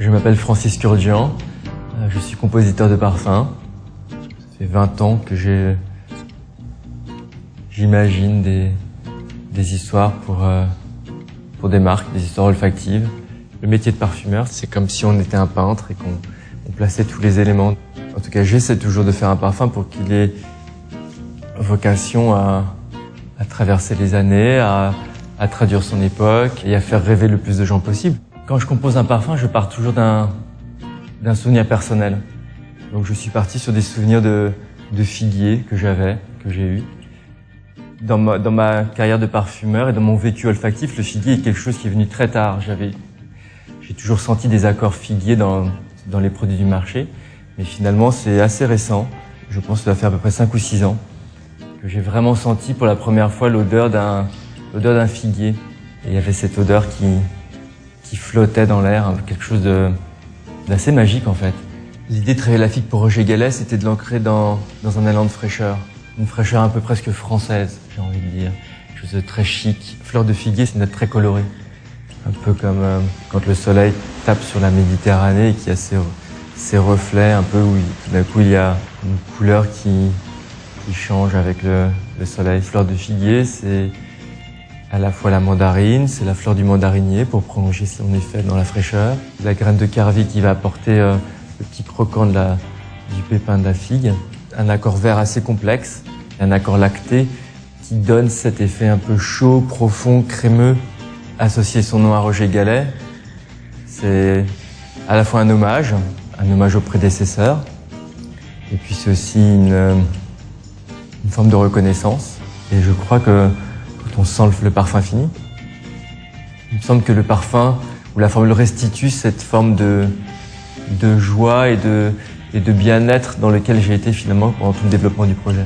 Je m'appelle Francis Kurdian, je suis compositeur de parfums. Ça fait 20 ans que j'imagine des histoires pour des marques, des histoires olfactives. Le métier de parfumeur, c'est comme si on était un peintre et qu'on plaçait tous les éléments. En tout cas, j'essaie toujours de faire un parfum pour qu'il ait vocation à traverser les années, à traduire son époque et à faire rêver le plus de gens possible. Quand je compose un parfum, je pars toujours d'un souvenir personnel. Donc je suis parti sur des souvenirs de figuier que j'ai eu. Dans ma carrière de parfumeur et dans mon vécu olfactif, le figuier est quelque chose qui est venu très tard. J'ai toujours senti des accords figuiers dans les produits du marché, mais finalement c'est assez récent. Je pense que ça doit faire à peu près 5 ou 6 ans que j'ai vraiment senti pour la première fois l'odeur d'un figuier. Et il y avait cette odeur qui flottait dans l'air, quelque chose d'assez magique en fait. L'idée de travailler la figue pour Roger Gallet, c'était de l'ancrer dans un élan de fraîcheur. Une fraîcheur un peu presque française, j'ai envie de dire. Quelque chose de très chic. Fleur de figuier, c'est une note très colorée. Un peu comme quand le soleil tape sur la Méditerranée et qu'il y a ces reflets un peu où d'un coup il y a une couleur qui change avec le soleil. Fleur de figuier, c'est à la fois la mandarine, c'est la fleur du mandarinier pour prolonger son effet dans la fraîcheur. La graine de carvi qui va apporter le petit croquant du pépin de la figue. Un accord vert assez complexe, un accord lacté qui donne cet effet un peu chaud, profond, crémeux. Associer son nom à Roger Gallet, c'est à la fois un hommage aux prédécesseurs, et puis c'est aussi une forme de reconnaissance. Et je crois que quand on sent le parfum fini, il me semble que le parfum ou la formule restitue cette forme de joie et de bien-être dans lequel j'ai été finalement pendant tout le développement du projet.